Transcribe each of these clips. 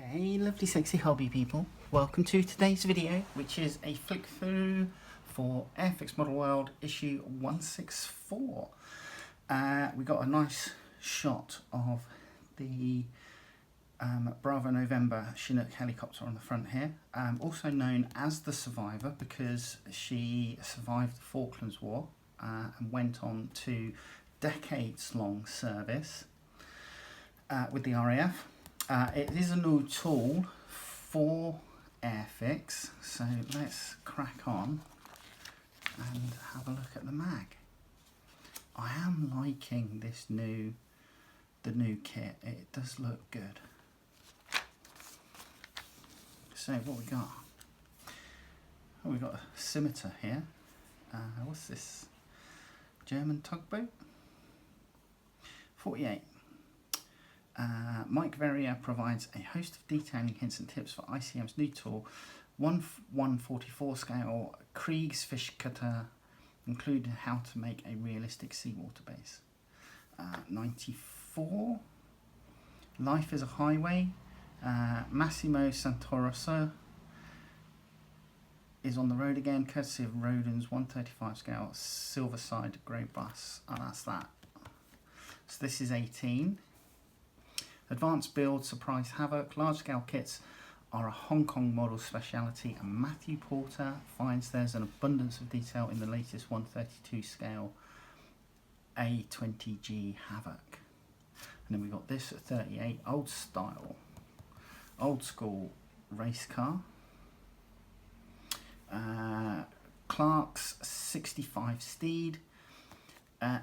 Hey lovely sexy hobby people, welcome to today's video, which is a flick through for Airfix Model World issue 164. We got a nice shot of the Bravo November Chinook helicopter on the front here, also known as the Survivor because she survived the Falklands War and went on to decades long service with the RAF. It is a new tool for Airfix, so let's crack on and have a look at the mag. I am liking the new kit. It does look good. So what we got? Oh, we got a scimitar here. What's this? German tugboat? 48. Mike Verrier provides a host of detailing hints and tips for ICM's new tool, 1/144 scale Kriegsfish cutter, including how to make a realistic seawater base. 94. Life is a Highway. Massimo Santoroso is on the road again, courtesy of Rodin's 135 scale Silverside Bus. Oh, that's that. So this is 18. Advanced Build, Surprise Havoc. Large-scale kits are a Hong Kong model speciality, and Matthew Porter finds there's an abundance of detail in the latest 132 scale A20G Havoc. And then we got this at 38, old school race car. Clark's 65 Steed.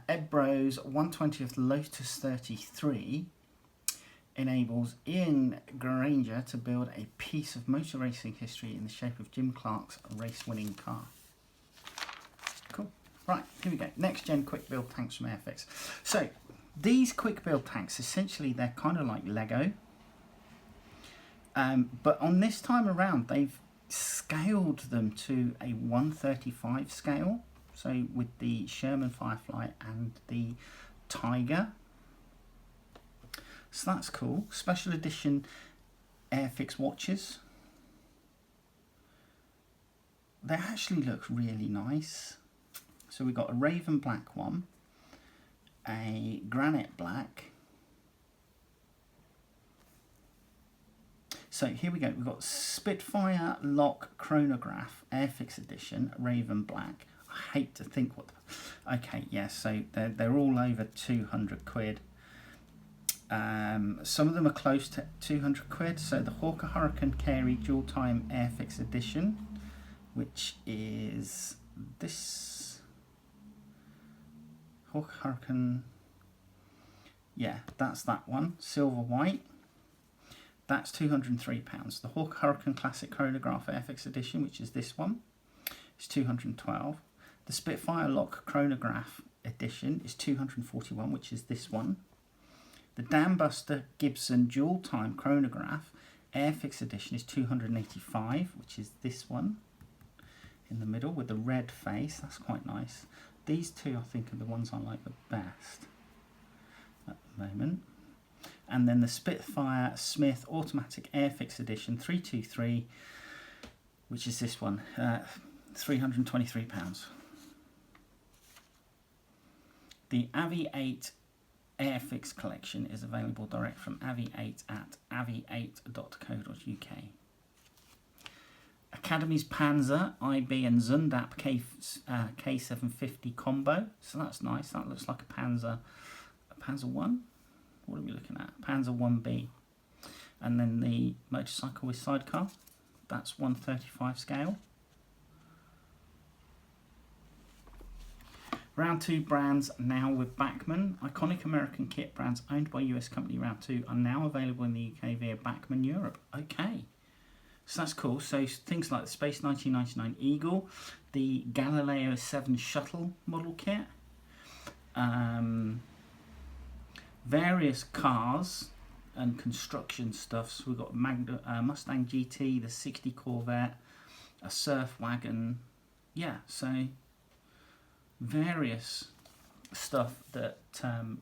Ebro's 120th Lotus 33 enables Ian Granger to build a piece of motor racing history in the shape of Jim Clark's race-winning car. Cool. Right, here we go. Next gen quick build tanks from Airfix. So these quick build tanks, essentially they're kind of like Lego, but on this time around they've scaled them to a 135 scale. So with the Sherman Firefly and the Tiger. So that's cool. Special edition Airfix watches. They actually look really nice. So we've got a Raven black one, a Granite black. So here we go. We've got Spitfire Lock Chronograph Airfix edition, Raven black. I hate to think what. Okay, yes. So they're all over 200 quid. Some of them are close to 200 quid. So the Hawker Hurricane Carey Dual Time Airfix Edition, which is this Hawker Hurricane. Yeah, that's that one. Silver white. That's £203. The Hawker Hurricane Classic Chronograph Airfix Edition, which is this one, is 212. The Spitfire Lock Chronograph Edition is 241, which is this one. The Dam Buster Gibson Dual Time Chronograph Airfix Edition is 285, which is this one in the middle with the red face. That's quite nice. These two, I think, are the ones I like the best at the moment. And then the Spitfire Smith Automatic Airfix Edition 323, which is this one, £323. The Avi 8 Airfix collection is available direct from Avi 8 at avi8.co.uk. Academy's Panzer, IB and Zundap K750 combo. So that's nice. That looks like a Panzer 1. What are we looking at? Panzer 1B. And then the motorcycle with sidecar. That's 135 scale. Round 2 brands now with Bachmann. Iconic American kit brands owned by US company Round 2 are now available in the UK via Bachmann Europe. Okay, so that's cool. So things like the Space 1999 Eagle, the Galileo 7 shuttle model kit, various cars and construction stuff. So we've got Mustang GT, the 60 Corvette, a surf wagon. Yeah, so various stuff that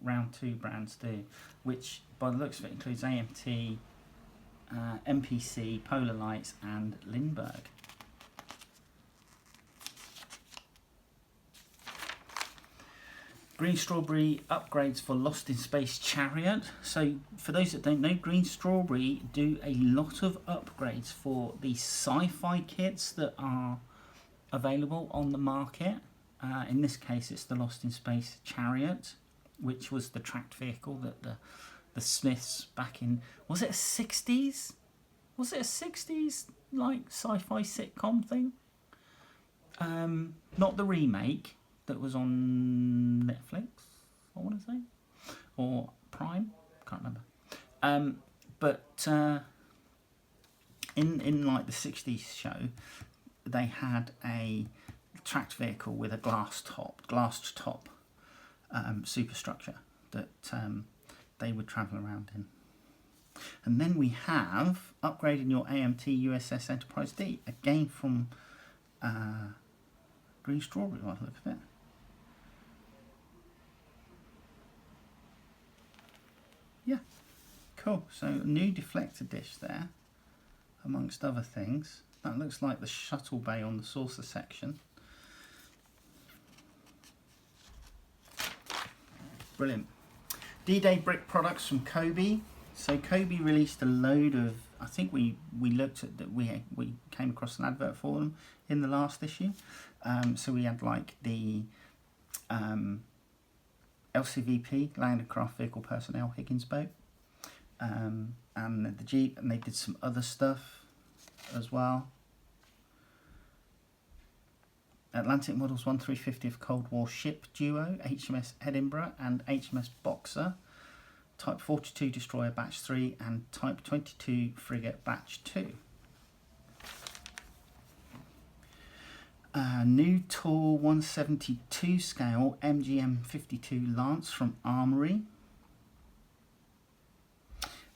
Round 2 brands do, which by the looks of it includes AMT, MPC, Polar Lights and Lindbergh. Green Strawberry upgrades for Lost in Space Chariot. So for those that don't know, Green Strawberry do a lot of upgrades for the sci-fi kits that are available on the market. In this case it's the Lost in Space Chariot, which was the tracked vehicle that the Smiths back in, was it a 60s? Was it a 60s like sci-fi sitcom thing? Not the remake that was on Netflix, I want to say, or Prime, can't remember. But in like the 60s show, they had a tracked vehicle with a glassed top superstructure that they would travel around in. And then we have upgrading your AMT USS Enterprise D, again from Green Strawberry by the look of it. Yeah, cool. So a new deflector dish there, amongst other things. That looks like the shuttle bay on the saucer section. Brilliant. D-Day brick products from Kobe. So Kobe released a load of, I think we looked at that, we came across an advert for them in the last issue. So we had like the LCVP, Landed Craft Vehicle Personnel Higgins boat, and the Jeep, and they did some other stuff as well. Atlantic Models 1350th Cold War ship duo, HMS Edinburgh and HMS Boxer, Type 42 Destroyer Batch 3 and Type 22 Frigate Batch 2. New Tour 172 scale MGM 52 Lance from Armory.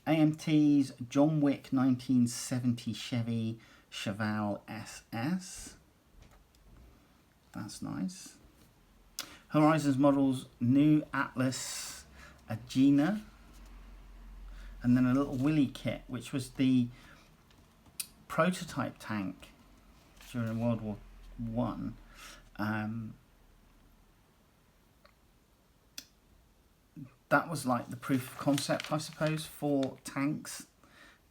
AMT's John Wick 1970 Chevy Cheval SS. That's nice. Horizons Models new Atlas Agena. And then a little Willy kit, which was the prototype tank during World War One. That was like the proof of concept, I suppose, for tanks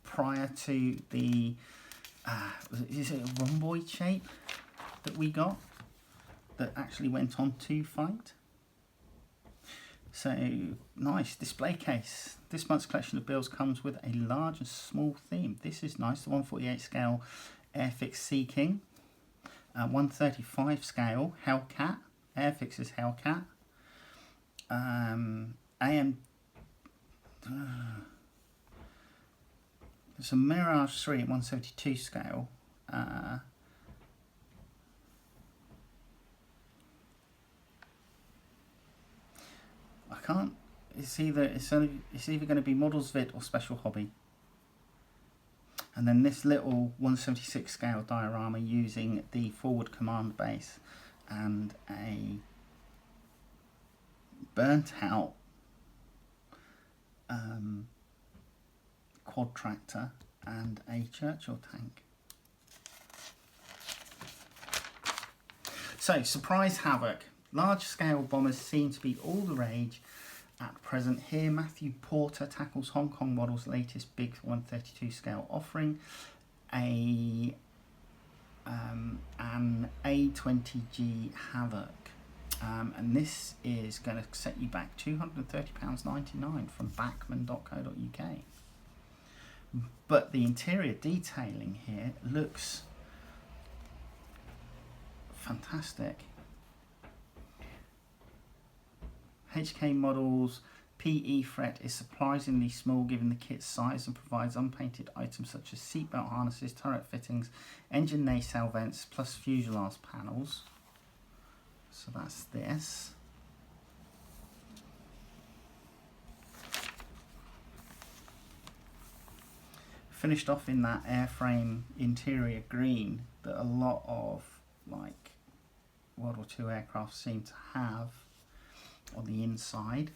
prior to the is it a rhomboid shape that we got that actually went on to fight. So nice display case. This month's collection of bills comes with a large and small theme. This is nice. The 148 scale Airfix Sea King, 135 scale Hellcat, Airfix's Hellcat, there's a Mirage 3 at 172 scale. I can't. It's either going to be Models Vid or Special Hobby. And then this little 176 scale diorama using the forward command base and a burnt out quad tractor and a Churchill tank. So Surprise Havoc. Large scale bombers seem to be all the rage at present. Here Matthew Porter tackles Hong Kong Models' latest big 132 scale offering, an A20G Havoc, and this is going to set you back £230.99 from backman.co.uk. But the interior detailing here looks fantastic. HK Models PE fret is surprisingly small given the kit's size and provides unpainted items such as seatbelt harnesses, turret fittings, engine nacelle vents plus fuselage panels. So that's this. Finished off in that airframe interior green that a lot of like World War II aircraft seem to have on the inside.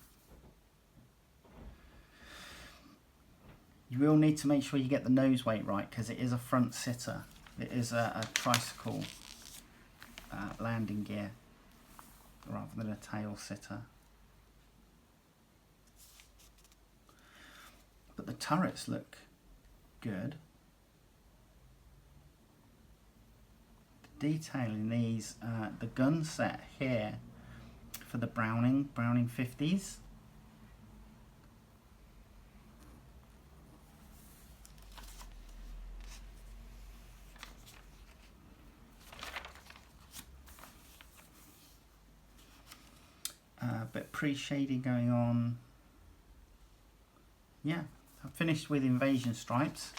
You will need to make sure you get the nose weight right because it is a front sitter. It is a tricycle landing gear rather than a tail sitter. But the turrets look good. The detail in these, the gun set here for the Browning 50s. Bit pre-shading going on. Yeah, I've finished with invasion stripes.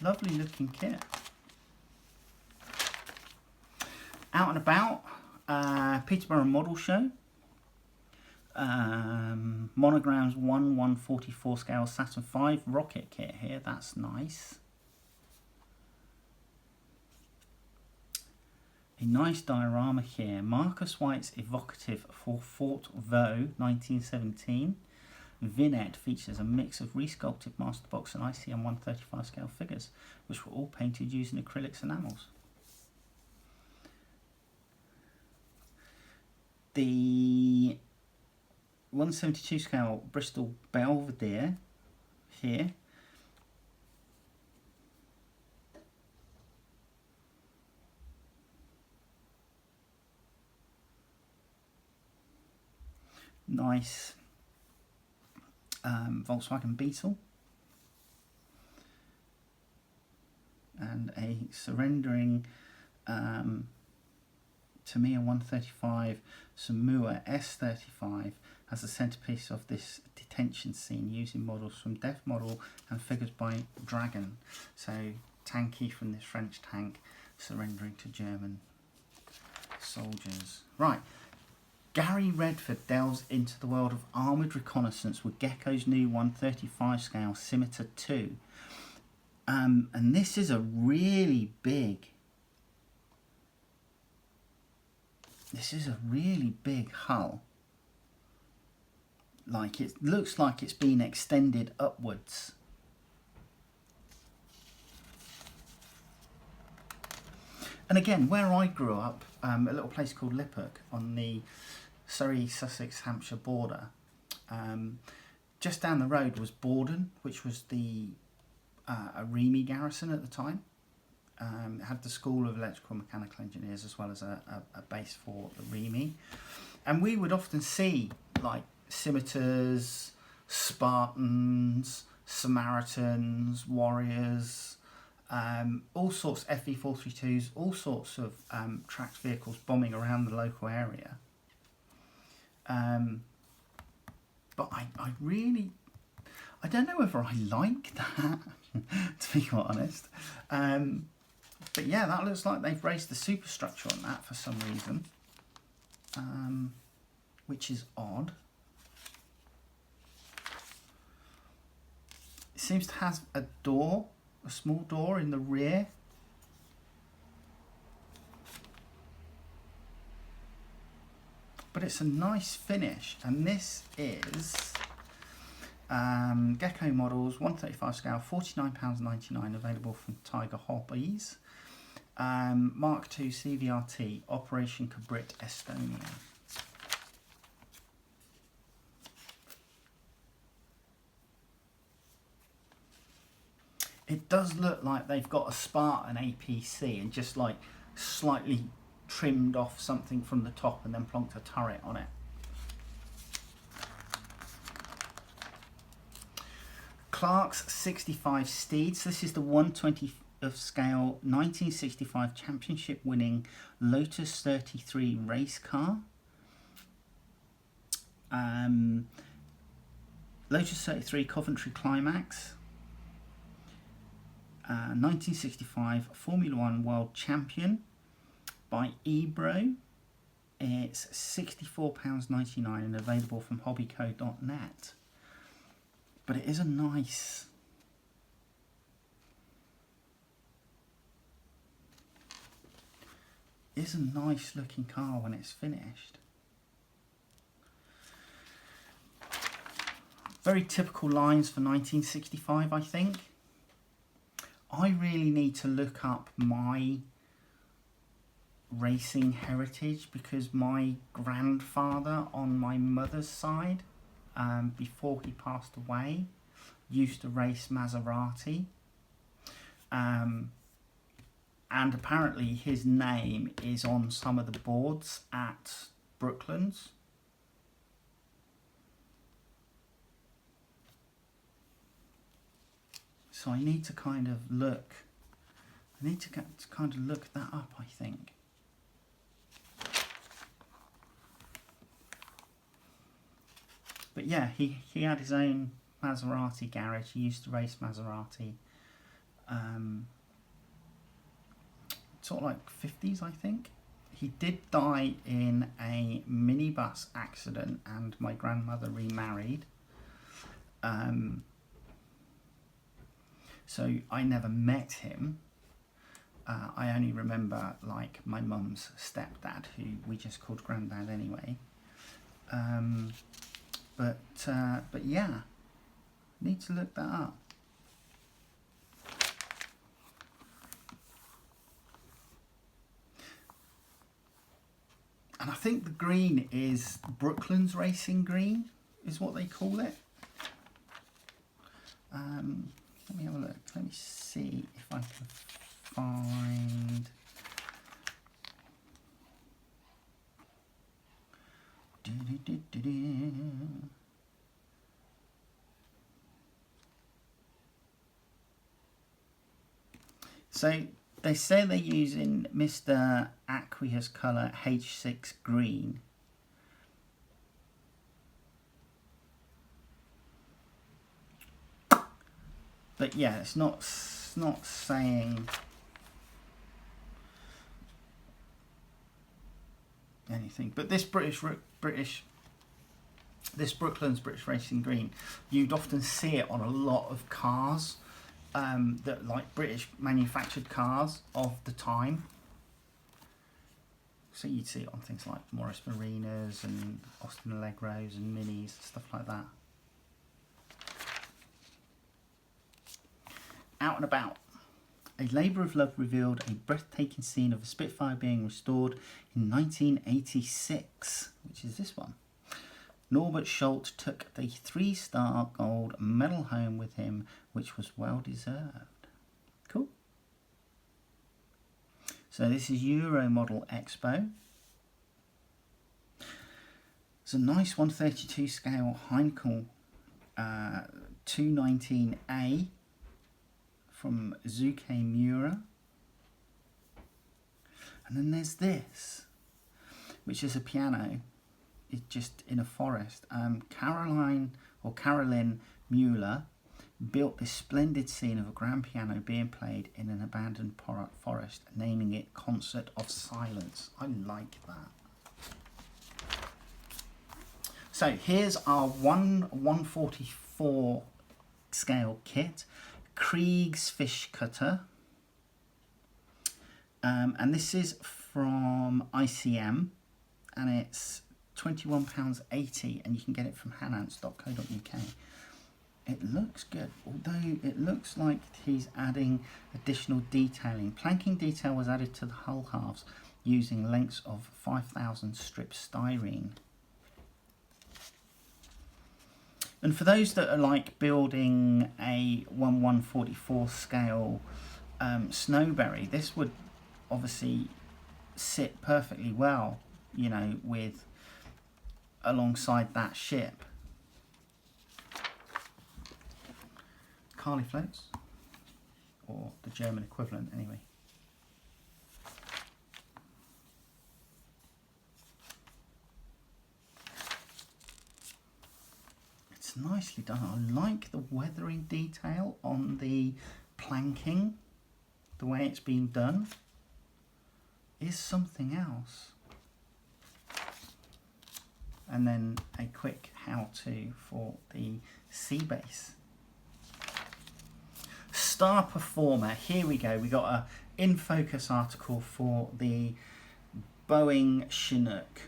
Lovely looking kit. Out and about, Peterborough Model Show. Monograms 1/144 scale Saturn V rocket kit here, that's nice. A nice diorama here. Marcus White's evocative for Fort Vaux 1917. Vignette features a mix of resculpted Masterbox and ICM 135 scale figures, which were all painted using acrylics enamels. The 172 scale Bristol Belvedere here. Nice Volkswagen Beetle and a surrendering Tamiya 135 Samoa S35 as the centerpiece of this detention scene using models from Def Model and figures by Dragon. So Tanky from this French tank surrendering to German soldiers. Right. Gary Redford delves into the world of armoured reconnaissance with Gecko's new 135 scale Scimitar 2. And this is a really big... This is a really big hull. Like, it looks like it's been extended upwards. And again, where I grew up, a little place called Liphook on the Surrey, Sussex, Hampshire border. Just down the road was Borden, which was the a REME garrison at the time. It had the School of Electrical and Mechanical Engineers as well as a base for the REME. And we would often see like scimitars, Spartans, Samaritans, warriors, all sorts, FV432s, all sorts of tracked vehicles bombing around the local area. But I don't know whether I like that, to be quite honest. But yeah, that looks like they've raised the superstructure on that for some reason, which is odd. It seems to have a door, a small door in the rear. But it's a nice finish, and this is Gecko models, 135 scale, £49.99, available from Tiger Hobbies. Mark II CVRT, Operation Cabrit, Estonia. It does look like they've got a Spartan APC and just like slightly trimmed off something from the top and then plonked a turret on it. Clark's 65 Steeds. This is the 120 of scale 1965 championship winning Lotus 33 race car. Lotus 33 Coventry Climax. 1965 Formula One World Champion by Ebro. It's £64.99 and available from hobbyco.net. But it is a nice... It's a nice looking car when it's finished. Very typical lines for 1965, I think. I really need to look up my racing heritage, because my grandfather on my mother's side, before he passed away, used to race Maserati. And apparently his name is on some of the boards at Brooklands. So I need to kind of look, look that up, I think. But yeah, he had his own Maserati garage. He used to race Maserati. Sort of like 50s, I think. He did die in a minibus accident, and my grandmother remarried. So I never met him. I only remember like my mum's stepdad, who we just called Granddad anyway. But yeah, need to look that up. And I think the green is Brooklands Racing Green, is what they call it. Let me have a look. Let me see if I can find. So they say they're using Mr. Aqueous Colour H6 Green. But yeah, it's not saying anything. But this this Brooklands British Racing Green, you'd often see it on a lot of cars, that like British manufactured cars of the time. So you'd see it on things like Morris Marinas and Austin Allegros and Minis, stuff like that. Out and about. A labour of love revealed a breathtaking scene of a Spitfire being restored in 1986, which is this one. Norbert Schultz took the 3-star gold medal home with him, which was well deserved. Cool. So this is Euro model Expo. It's a nice 132 scale Heinkel 219A from Zuke Mura. And then there's this, which is a piano. It's just in a forest. Carolyn Mueller built this splendid scene of a grand piano being played in an abandoned forest, naming it Concert of Silence. I like that. So here's our 1/144 scale kit. Krieg's fish cutter, and this is from ICM, and it's £21.80, and you can get it from hanance.co.uk. It looks good, although it looks like he's adding additional detailing. Planking detail was added to the hull halves using lengths of 5,000 strip styrene. And for those that are like building a 1/144 scale Snowberry, this would obviously sit perfectly well, you know, with alongside that ship. Carly floats, or the German equivalent anyway. It's nicely done. I like the weathering detail on the planking. The way it's been done is something else. And then a quick how-to for the sea base. Star Performer. Here we go. We got a in focus article for the Boeing Shinook.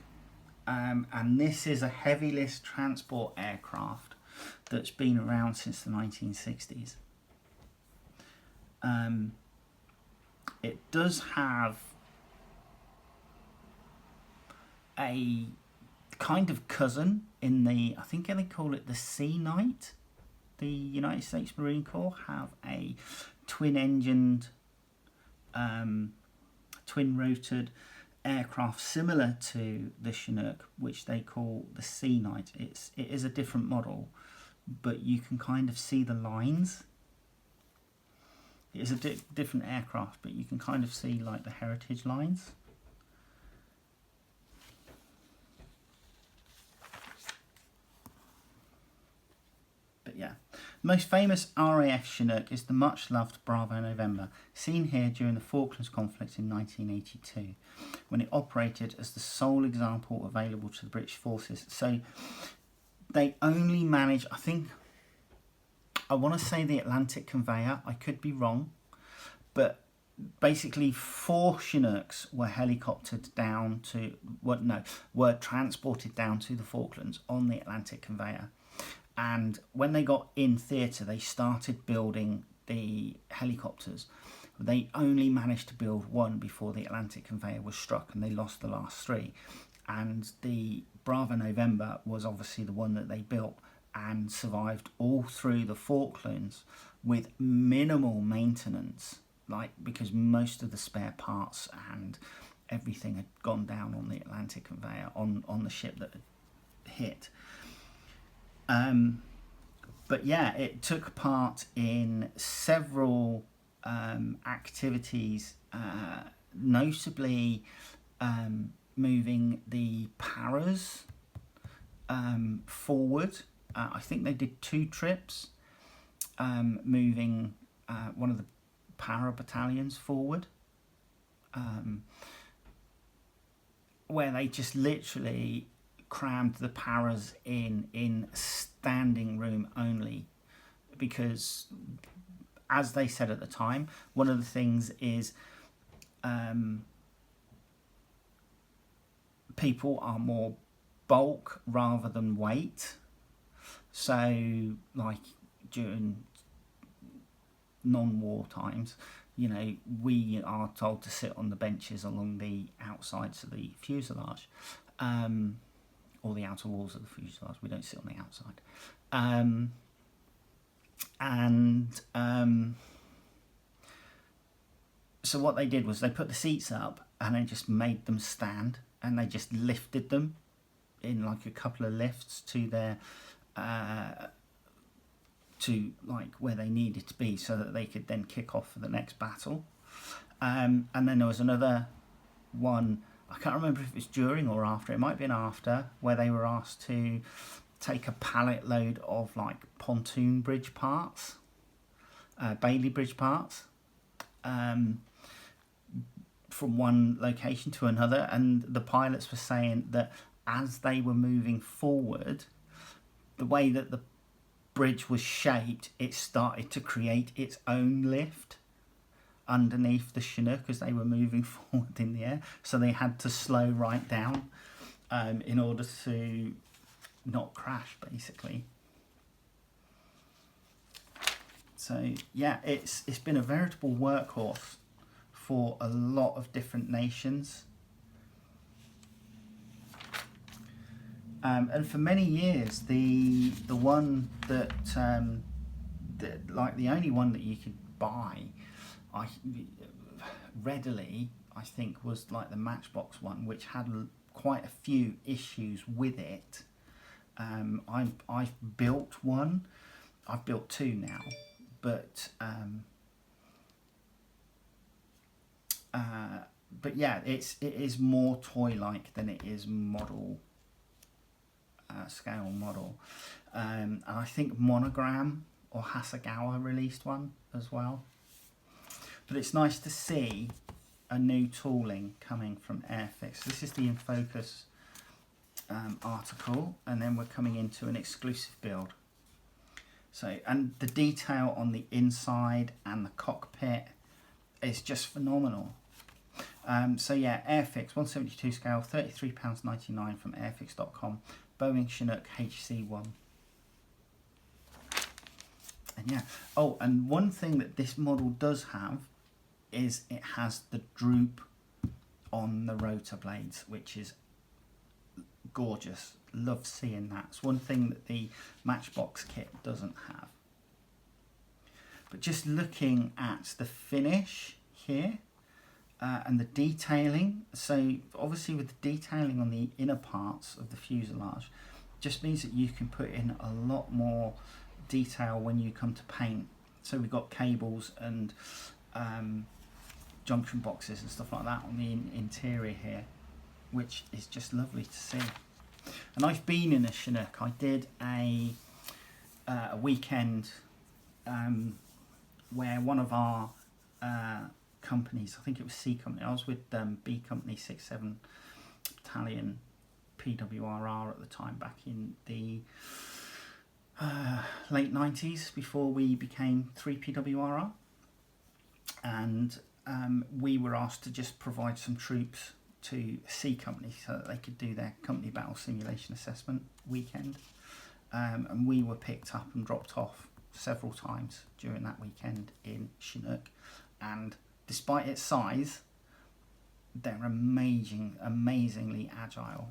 And this is a heavy lift transport aircraft. that's been around since the 1960s. It does have a kind of cousin in the, I think they call it the Sea Knight. The United States Marine Corps have a twin-engined, twin-rotored aircraft similar to the Chinook, which they call the Sea Knight. It is a different model, but you can kind of see the lines. It is a different aircraft, but you can kind of see like the heritage lines. But yeah, most famous RAF Chinook is the much loved Bravo November, seen here during the Falklands conflict in 1982, when it operated as the sole example available to the British forces. So they only managed, I want to say the Atlantic conveyor, I could be wrong, but basically 4 Chinooks were helicoptered down to, were transported down to the Falklands on the Atlantic conveyor. And when they got in theatre, they started building the helicopters. They only managed to build 1 before the Atlantic conveyor was struck, and they lost the last 3. And the Bravo November was obviously the one that they built and survived all through the Falklands with minimal maintenance, because most of the spare parts and everything had gone down on the Atlantic conveyor on the ship that had hit. But yeah, it took part in several activities, notably moving the Paras forward. I think they did 2 trips, moving one of the Para battalions forward, where they just literally crammed the Paras in standing room only, because, as they said at the time, one of the things is people are more bulk rather than weight. So, like during non-war times, we are told to sit on the benches along the outsides of the fuselage, or the outer walls of the fuselage. We don't sit on the outside. So what they did was they put the seats up and they just made them stand, and they just lifted them in like a couple of lifts to their to like where they needed to be, so that they could then kick off for the next battle. And then there was another one, I can't remember if it was during or after, it might have been after, where they were asked to take a pallet load of like pontoon bridge parts, Bailey Bridge parts, from one location to another. And the pilots were saying that as they were moving forward, the way that the bridge was shaped, it started to create its own lift underneath the Chinook as they were moving forward in the air. So they had to slow right down in order to not crash, basically. So yeah, it's been a veritable workhorse for a lot of different nations. And for many years, the one that like the only one that you could buy, readily, I think, was like the Matchbox one, which had quite a few issues with it. I've built one. I've built 2 now, but yeah, it is more toy-like than it is model. Scale model, and I think Monogram or Hasegawa released one as well. But it's nice to see a new tooling coming from Airfix. This is the In Focus article, and then we're coming into an exclusive build. So, and the detail on the inside and the cockpit is just phenomenal. So yeah, Airfix 172 scale, £33.99 from airfix.com. Boeing Shinook HC1. And yeah, oh, and one thing that this model does have is it has the droop on the rotor blades, which is gorgeous. Love seeing that. It's one thing that the Matchbox kit doesn't have. But just looking at the finish here and the detailing, so obviously with the detailing on the inner parts of the fuselage, just means that you can put in a lot more detail when you come to paint. So we've got cables and junction boxes and stuff like that on the interior here, which is just lovely to see. And I've been in a Chinook. I did a weekend where one of our companies, I think it was C Company, I was with B Company 67 Battalion PWRR at the time, back in the late 90s, before we became 3PWRR. And we were asked to just provide some troops to C Company so that they could do their company battle simulation assessment weekend. And we were picked up and dropped off several times during that weekend in Chinook. And despite its size, they're amazingly agile.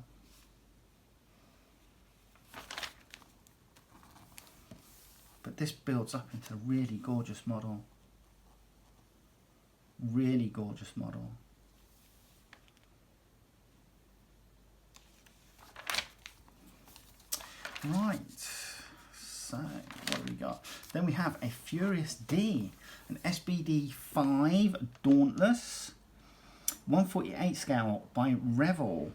But this builds up into a really gorgeous model. Really gorgeous model. Right, so what do we got? Then we have a Furious D, an SBD 5 Dauntless, 148 scale by Revell,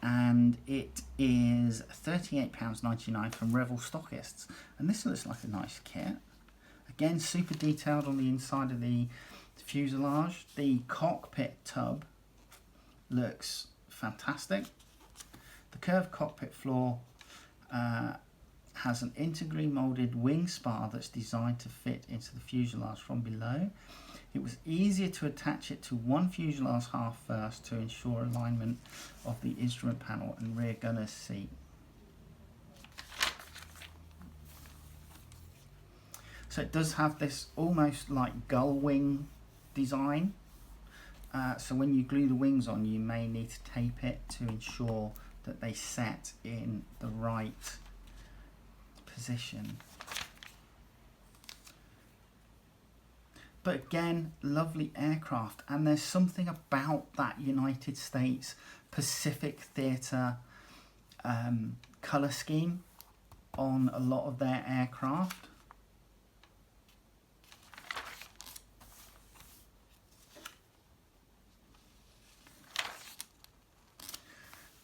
and it is £38.99 from Revell stockists. And this looks like a nice kit. Again, super detailed on the inside of the fuselage. The cockpit tub looks fantastic. The curved cockpit floor has an integrally moulded wing spar that's designed to fit into the fuselage from below. It was easier to attach it to one fuselage half first to ensure alignment of the instrument panel and rear gunner's seat. So it does have this almost like gull wing design. So when you glue the wings on, you may need to tape it to ensure that they set in the right position. But again, lovely aircraft, and there's something about that United States Pacific Theatre colour scheme on a lot of their aircraft.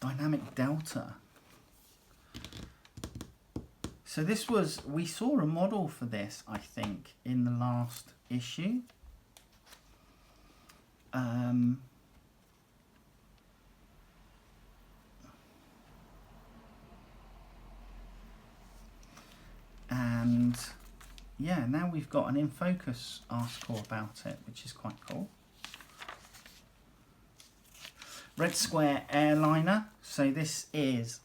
Dynamic Delta. So this was, we saw a model for this, I think, in the last issue. And yeah, now we've got an In Focus article about it, which is quite cool. Red Square Airliner. So this is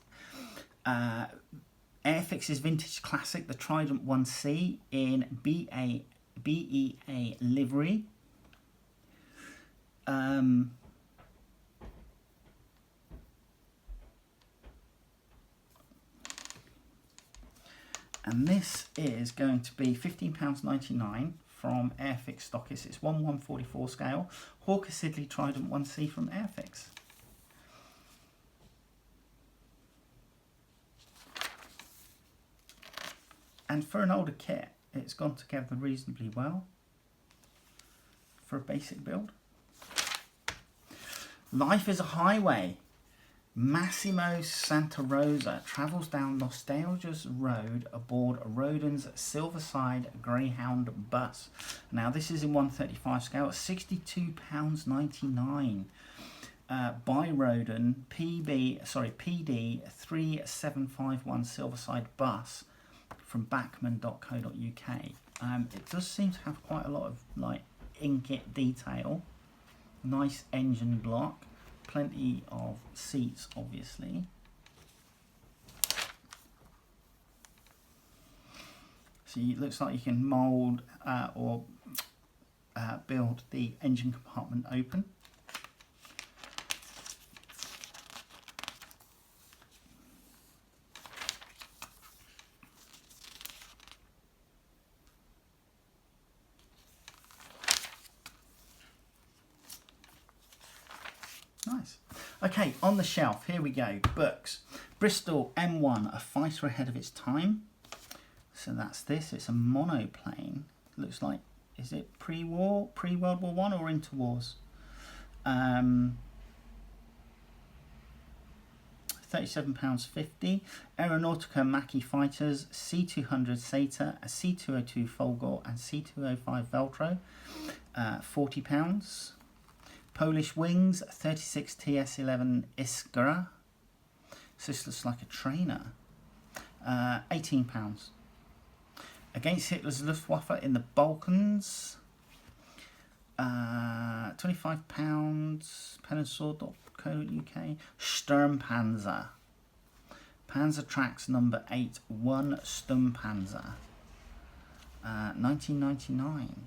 Airfix's vintage classic, the Trident 1C in BEA livery. And this is going to be £15.99 from Airfix stockists. It's 1/144 scale, Hawker Siddeley Trident 1C from Airfix. And for an older kit, it's gone together reasonably well for a basic build. Life is a Highway. Massimo Santa Rosa travels down nostalgia's road aboard Rodin's Silverside Greyhound bus. Now this is in 135 scale at £62.99 by Rodin PD 3751 Silverside bus from Bachmann.co.uk. It does seem to have quite a lot of like inkjet detail. Nice engine block. Plenty of seats, obviously. So it looks like you can mould or build the engine compartment open. Nice. Okay, on the shelf, here we go. Books. Bristol M1, a fighter ahead of its time. So that's this. It's a monoplane. Looks like, is it pre-war, pre-World War I or interwars? £37.50. Aeronautica Macchi fighters, C200 Sator, a C202 Folgore and C205 Veltro, £40. Polish wings, 36 TS11 Iskra. So this looks like a trainer. £18. Against Hitler's Luftwaffe in the Balkans. £25. Penandsword.co.uk. Sturmpanzer. Panzer Tracks number 8. 1 Sturmpanzer. 1999.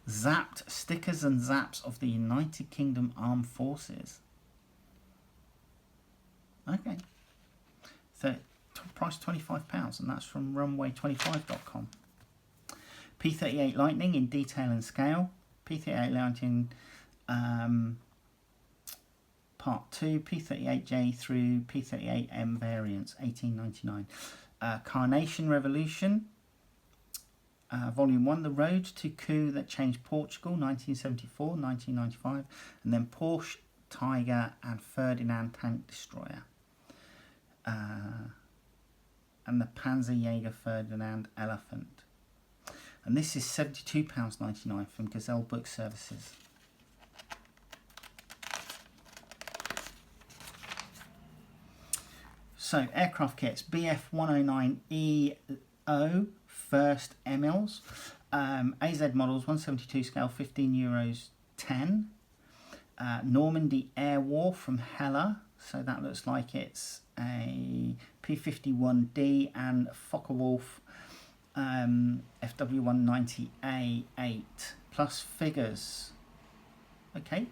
Zapped stickers and zaps of the United Kingdom Armed Forces. Okay. So price £25, and that's from runway25.com. P38 Lightning in detail and scale. P38 Lightning Part 2. P38J through P38M variants, £18.99. Carnation Revolution. Volume 1, The Road to Coup That Changed Portugal, 1974, 1995, and then Porsche, Tiger and Ferdinand Tank Destroyer. And the Panzerjäger Ferdinand Elephant. And this is £72.99 from Gazelle Book Services. So, aircraft kits, BF109EO. First MLs, AZ models, 172 scale, €15, 10. Normandy Air War from Hella, so that looks like it's a P51D and Focke-Wulf FW190A8 plus figures. Okay,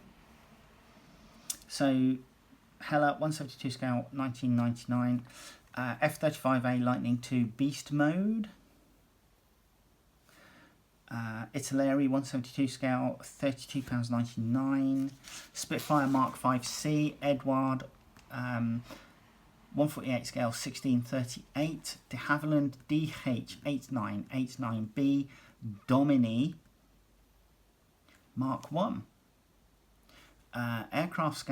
so Hella 172 scale, 1999. F-35A Lightning II Beast Mode. Italeri 172 scale, £32.99. Spitfire Mark 5C, Edward 148 scale, 1638. De Havilland DH8989B, Domini Mark 1. Aircraft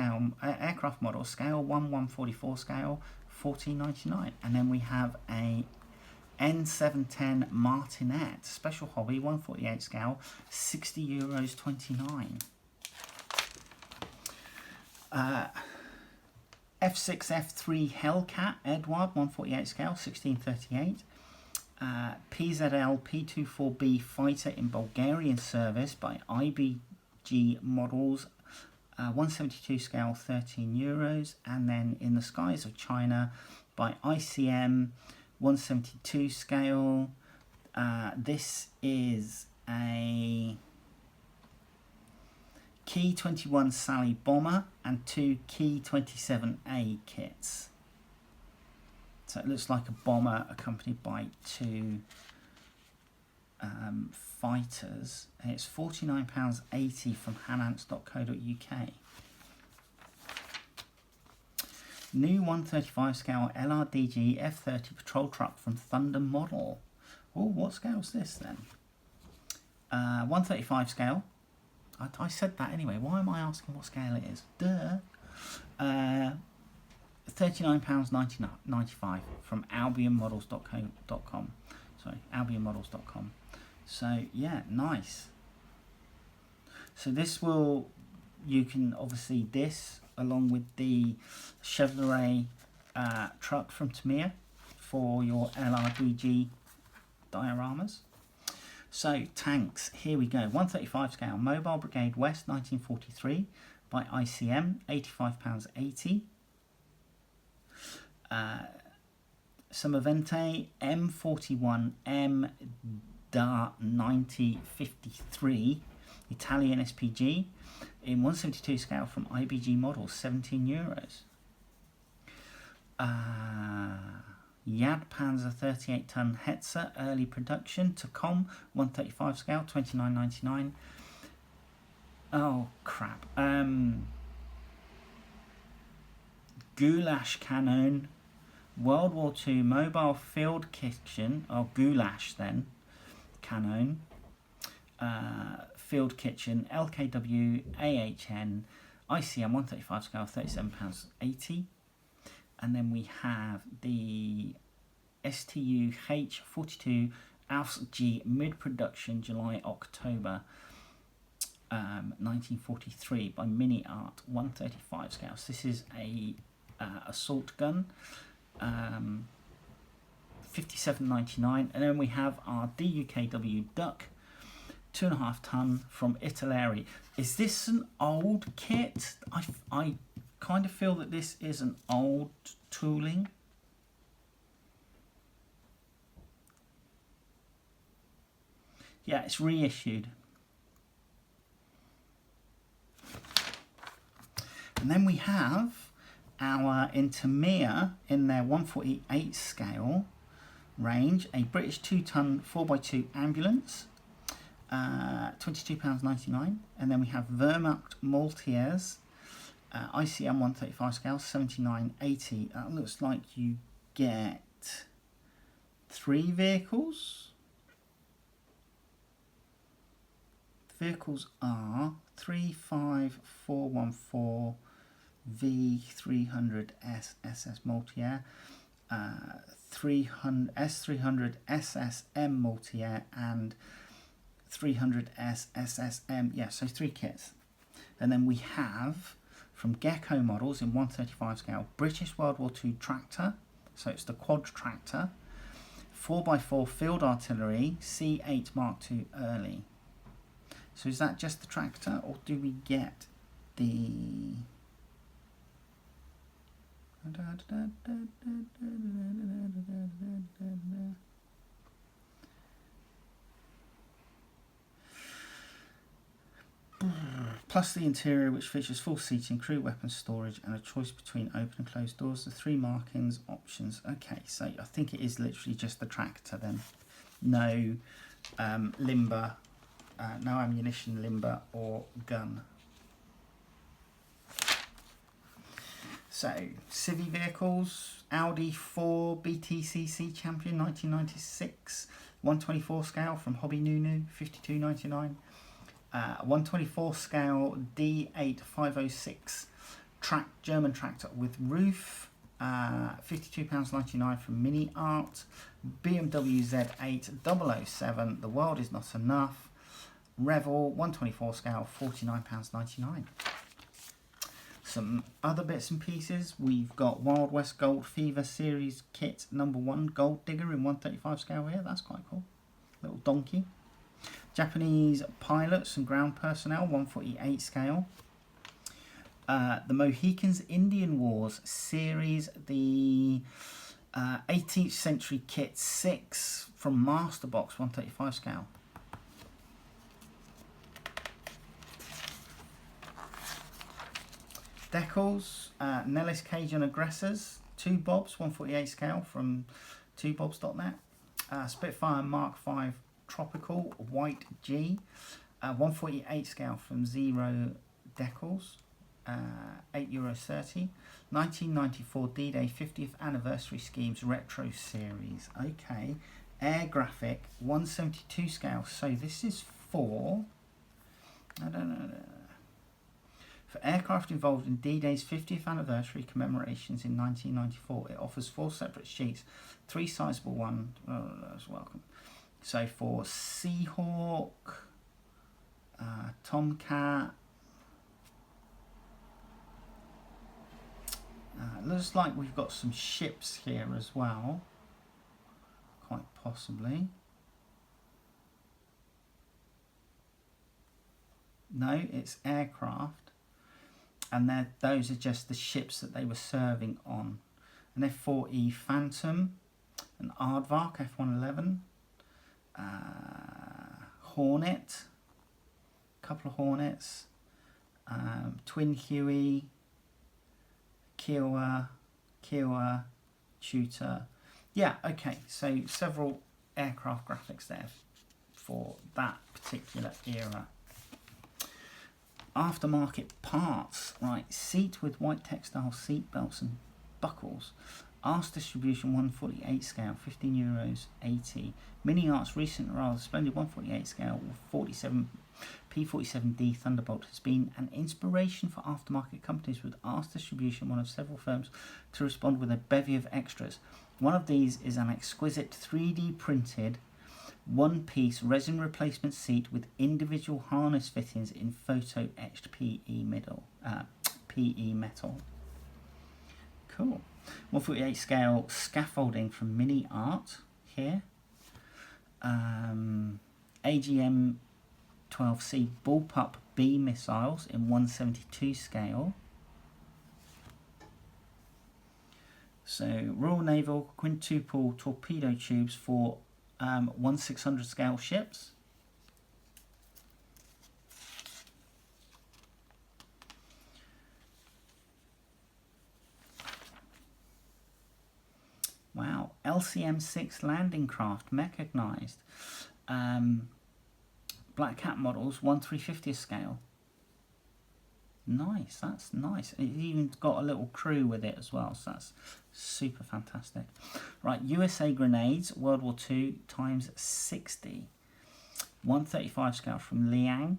model, scale 1/144 scale, £14.99. And then we have a N710 Martinet, special hobby, 148 scale, €60.29. F6F3 Hellcat, Edward, 148 scale, 1638. PZL P24B Fighter in Bulgarian service by IBG Models, 172 scale, €13. And then in the skies of China by ICM, 172 scale. This is a Key 21 Sally bomber and 2 Key 27A kits. So it looks like a bomber accompanied by 2 fighters. It's £49.80 from hanants.co.uk. New 135 scale LRDG F30 patrol truck from Thunder Model. Oh, what scale is this then? 135 scale. I said that anyway. Why am I asking what scale it is? Duh. £39.95 from albionmodels.com. Sorry, albionmodels.com. So yeah, nice. So this will, you can obviously this along with the Chevrolet truck from Tamiya for your LRDG dioramas. So tanks, here we go. 135 scale, Mobile Brigade West 1943 by ICM, £85.80. some Avente M41 M-9053 Italian SPG in 172 scale from IBG Models, €17. Yad Panzer 38-ton Hetzer early production to Com 135 scale, $29.99. Oh crap. Goulash cannon, World War II mobile field kitchen, or Goulash then, cannon, field kitchen, LKW, AHN, ICM 135 scale, £37.80. And then we have the STU H42 Alfs G mid-production July-October 1943 by Mini Art 135 scale. So this is a assault gun, $57.99. And then we have our DUKW Duck 2.5 ton from Italy. Is this an old kit? I kind of feel that this is an old tooling. Yeah, it's reissued. And then we have our Intermia in their 148 scale range, a British 2-ton 4x2 ambulance, £22.99. And then we have Vermar Maltese, ICM 135 scale, $79.80. That looks like you get 3 vehicles. Vehicles are 35414 V300S SS Multi-Air, S300 SSM Multi-Air, and 300S SSM. Yeah, so 3 kits. And then we have from Gecko Models in 135 scale, British World War II tractor, so it's the quad tractor, 4x4 field artillery, C8 Mark II early. So is that just the tractor, or do we get the... Plus the interior, which features full seating, crew weapon storage, and a choice between open and closed doors. The 3 markings options. Okay, so I think it is literally just the tractor then. No limber, no ammunition, limber, or gun. So, civvy vehicles, Audi 4 BTCC Champion 1996, 124 scale from Hobby Nunu, $52.99. 124 scale D8506 German tractor with roof, £52.99 from Mini Art. BMW Z8 007, The World Is Not Enough. Revel 124 scale, £49.99. Some other bits and pieces. We've got Wild West Gold Fever Series Kit #1 Gold Digger in 135 scale here. That's quite cool. Little donkey. Japanese pilots and ground personnel, 148 scale. The Mohicans Indian Wars series, the 18th century kit 6 from Masterbox, 135 scale. Decals, Nellis Cajun Aggressors, 2 Bobs, 148 scale from 2bobs.net. Spitfire Mark V Tropical White G, 148 scale from Zero Decals, €8.30. 1994 D-Day 50th Anniversary Schemes Retro Series. Okay, Air Graphic 172 scale. So this is for, I don't know, for aircraft involved in D-Day's 50th anniversary commemorations in 1994. It offers 4 separate sheets, 3 sizable ones. Oh, that's welcome. So for Seahawk, Tomcat, looks like we've got some ships here as well, quite possibly. No, it's aircraft, and those are just the ships that they were serving on. An F-4E Phantom, an Aardvark F111, Hornet, a couple of Hornets, Twin Huey, Kiowa, Tutor. Yeah, okay, so several aircraft graphics there for that particular era. Aftermarket parts, right, seat with white textile seat belts and buckles. Arse distribution 148 scale, €15.80. Mini Arts recent rather splendid 148 scale 47 P47D Thunderbolt has been an inspiration for aftermarket companies with Arse distribution, one of several firms to respond with a bevy of extras. One of these is an exquisite 3D printed one-piece resin replacement seat with individual harness fittings in photo etched PE metal. Cool. 148 scale scaffolding from Mini Art here. AGM 12C bullpup B missiles in 172 scale. So Royal Naval quintuple torpedo tubes for 1/600 scale ships. Wow, LCM6 landing craft mechanized. Black Cat models 1/350th scale. Nice, that's nice. It's even got a little crew with it as well, so that's super fantastic. Right, USA grenades, World War II ×60. 135 scale from Liang.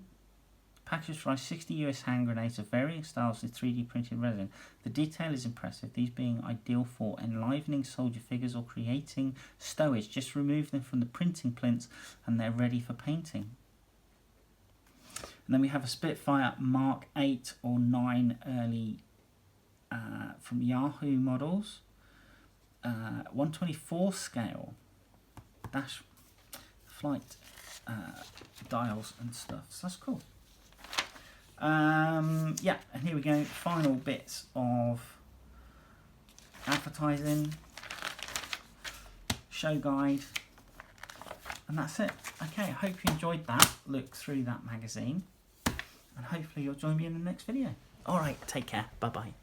Packaged for 60 US hand grenades of varying styles with 3D printed resin. The detail is impressive, these being ideal for enlivening soldier figures or creating stowage. Just remove them from the printing plinths and they're ready for painting. And then we have a Spitfire Mark 8 or 9 early from Yahoo Models. 124 scale dash flight dials and stuff. So that's cool. Yeah, and here we go. Final bits of advertising, show guide, and that's it. Okay, I hope you enjoyed that look through that magazine, and hopefully you'll join me in the next video. All right, take care. Bye bye.